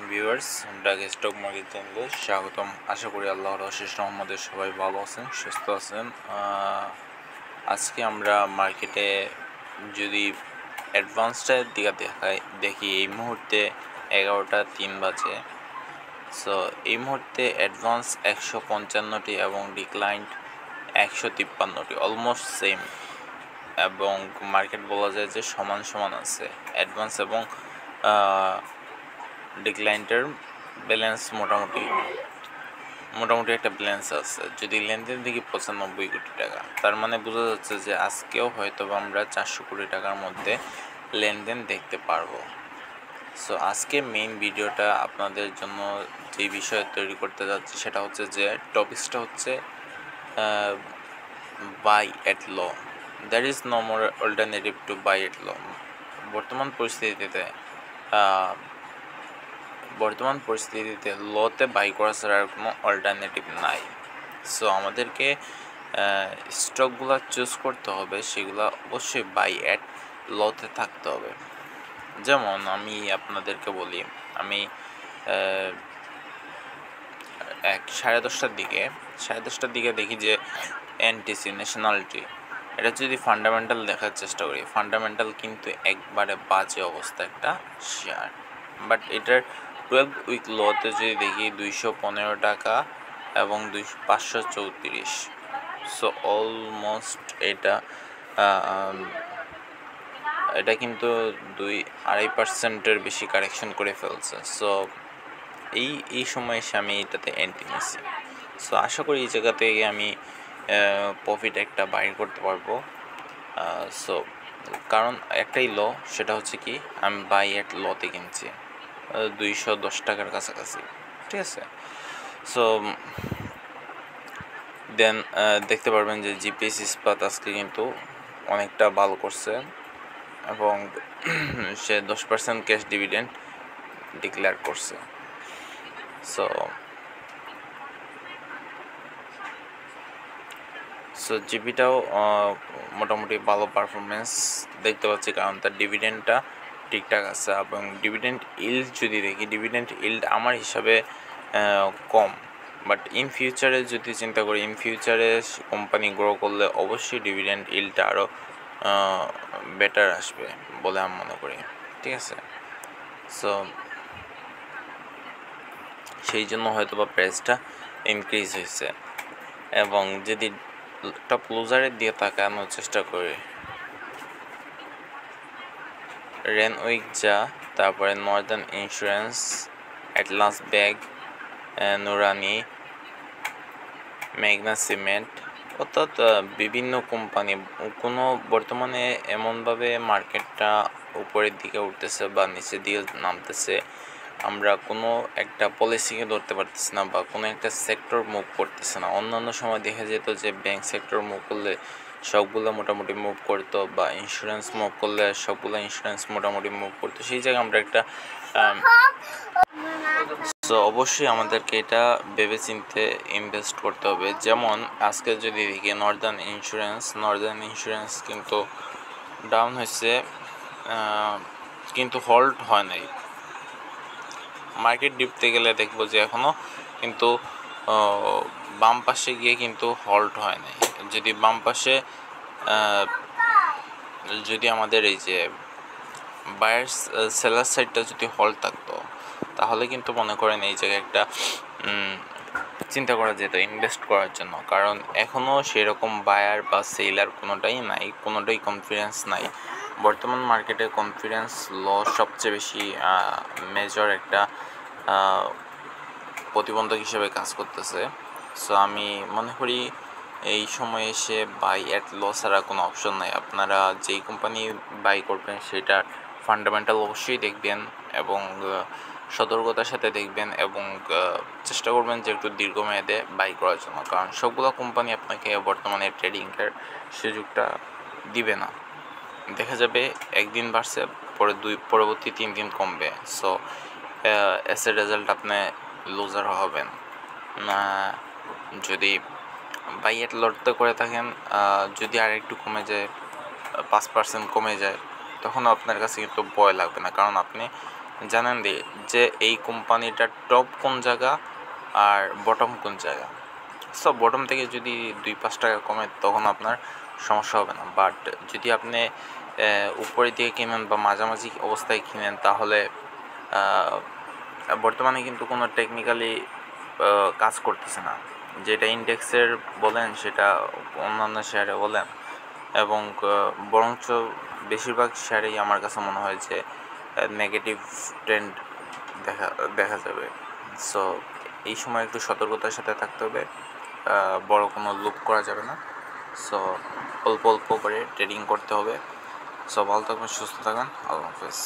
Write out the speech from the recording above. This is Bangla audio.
Morning viewers, Dhaka stock market চ্যানেলে স্বাগতম। আশা করি আল্লাহর অশেষ রহমতে সবাই ভালো আছেন, সুস্থ আছেন। আজকে আমরা মার্কেটে যদি অ্যাডভান্সটার দিকে দেখি এই মুহূর্তে 11টা 3 বাজে। সো এই মুহূর্তে অ্যাডভান্স 155টি এবং ডিক্লাইন্ড 153টি, অলমোস্ট সেম, এবং মার্কেট বলা যায় যে সমান সমান আছে। অ্যাডভান্স এবং ডিক্লাইন্টের ব্যালেন্স মোটামুটি একটা ব্যালেন্স আছে। যদি লেনদেন দেখি 95 কোটি টাকা, তার মানে বোঝা যাচ্ছে যে আজকেও হয়তো আমরা 400 কোটি টাকার মধ্যে লেনদেন দেখতে পারবো। সো আজকে মেইন ভিডিওটা আপনাদের জন্য যে বিষয়ে তৈরি করতে যাচ্ছি সেটা হচ্ছে যে টপিকসটা হচ্ছে by at all. There is no more alternative to by at all. বর্তমান পরিস্থিতিতে লতে বাই করা ছাড়া আর কোনো অল্টারনেটিভ নাই। সো আমাদেরকে স্টকগুলো চুজ করতে হবে, সেগুলো অবশ্যই বাই অ্যাট লতে থাকতে হবে। যেমন আমি আপনাদেরকে বলি, আমি 10:30টার দিকে দেখি যে এনটিসি ন্যাশনালিটি, এটা যদি ফান্ডামেন্টাল দেখার চেষ্টা করি, ফান্ডামেন্টাল কিন্তু একবারে বাজে অবস্থা একটা শেয়ার। বাট এটার 12 উইক লোতে যদি দেখি 215 টাকা এবং 534। সো অলমোস্ট এটা কিন্তু 2-2.5% বেশি কারেকশন করে ফেলছে। সো এই সময় এসে আমি এটাতে এন্ট্রি নিয়েছি। সো আশা করি এই জায়গা থেকে আমি প্রফিট একটা বাই করতে পারবো। সো কারণ একটাই ল, সেটা হচ্ছে কি আমি বাই এট লতে কিনছি 210 টাকার কাছাকাছি, ঠিক আছে। সো দেন দেখতে পারবেন যে জিপিএস ইস্পাত আজকে কিন্তু অনেকটা ভালো করছে এবং সে 10% ক্যাশ ডিভিডেন্ড ডিক্লেয়ার করছে। সো জিপিটাও মোটামুটি ভালো পারফরমেন্স দেখতে পাচ্ছি, কারণ তার ডিভিডেন্ডটা ঠিকঠাক আছে। এবং ডিভিডেন্ড ইল্ড যদি দেখি, ডিভিডেন্ড ইল্ড আমার হিসাবে কম, বাট ইন ফিউচারে যদি চিন্তা করি, ইন ফিউচারে কোম্পানি গ্রো করলে অবশ্যই ডিভিডেন্ড ইল্ডটা আরও বেটার আসবে বলে আমি মনে করি, ঠিক আছে। সো সেই জন্য হয়তো বা প্রাইসটা ইনক্রিজ হয়েছে। এবং যদি টপ লুজারের দিয়ে তাকানোর চেষ্টা করি, রেনউইক যা, তারপরে নর্দার্ন ইন্স্যুরেন্স, অ্যাটলাস ব্যাগ, নুরানি, মেঘনা সিমেন্ট, অর্থাৎ বিভিন্ন কোম্পানি কোনো বর্তমানে এমনভাবে মার্কেটটা উপরের দিকে উঠতেছে বা নিচের দিকে নামতেছে, আমরা কোনো একটা পলিসিকে ধরতে পারতেছি না বা কোনো একটা সেক্টর মুভ করতেছে না। অন্যান্য সময় দেখা যেত যে ব্যাংক সেক্টর মুভ করলে সবগুলো মোটামুটি মুভ করতো, বা ইন্স্যুরেন্স মুভ করলে সবগুলো ইন্স্যুরেন্স মোটামুটি মুভ করতো। সেই জায়গায় আমরা একটা সো অবশ্যই আমাদেরকে এটা ভেবে চিন্তে ইনভেস্ট করতে হবে। যেমন আজকে যদি দেখি নর্দার্ন ইন্স্যুরেন্স কিন্তু ডাউন হয়েছে, কিন্তু হোল্ড হয় নাই। মার্কেট ডিপতে গেলে দেখবো যে এখনও কিন্তু বাম পাশে গিয়ে কিন্তু হল্ট হয় নাই। যদি বাম পাশে যদি আমাদের এই যে বায়ার সেলার সাইডটা যদি হল্ট থাকতো, তাহলে কিন্তু মনে করেন এই জায়গায় একটা চিন্তা করা যেত ইনভেস্ট করার জন্য। কারণ এখনও সেরকম বায়ার বা সেলার কোনোটাই নাই, কোনোটাই কনফিডেন্স নাই। বর্তমান মার্কেটে কনফিডেন্স লস সবচেয়ে বেশি মেজর একটা প্রতিবন্ধক হিসেবে কাজ করতেছে। সো আমি মনে করি এই সময় এসে বাই অ্যাট লস ছাড়া কোনো অপশন নাই। আপনারা যেই কোম্পানি বাই করবেন সেটার ফান্ডামেন্টাল অবশ্যই দেখবেন এবং সতর্কতার সাথে দেখবেন, এবং চেষ্টা করবেন যে একটু দীর্ঘমেয়াদে বাই করার জন্য। কারণ সবগুলো কোম্পানি আপনাকে বর্তমানে ট্রেডিংয়ের সুযোগটা দিবে না। দেখা যাবে একদিন বাড়ছে, পরবর্তী 3 দিন কমবে। সো এস এ রেজাল্ট আপনি লুজার হবেন না। যদি বাই এট লড়তে করে থাকেন, যদি আর একটু কমে যায়, 5% কমে যায়, তখন আপনার কাছে কিন্তু ভয় লাগবে না, কারণ আপনি জানেন যে এই কোম্পানিটার টপ কোন জায়গা আর বটম কোন জায়গা। সো বটম থেকে যদি 2-5 টাকা কমে তখন আপনার সমস্যা হবে না, বাট যদি আপনি উপরের দিকে কিনেন বা মাঝামাঝি অবস্থায় কিনেন তাহলে বর্তমানে কিন্তু কোনো টেকনিক্যালি কাজ করতেছে না, যেটা ইন্ডেক্সের বলেন সেটা অন্যান্য শেয়ারে বলেন, এবং বরঞ্চ বেশিরভাগ শেয়ারেই আমার কাছে মনে হয় যে নেগেটিভ ট্রেন্ড দেখা দেখা যাবে। সো এই সময় একটু সতর্কতার সাথে থাকতে হবে, বড় কোনো লুপ করা যাবে না। সো অল্প অল্প করে ট্রেডিং করতে হবে। সো ভালো থাকবেন, সুস্থ থাকবেন, আল্লাহ হাফেজ।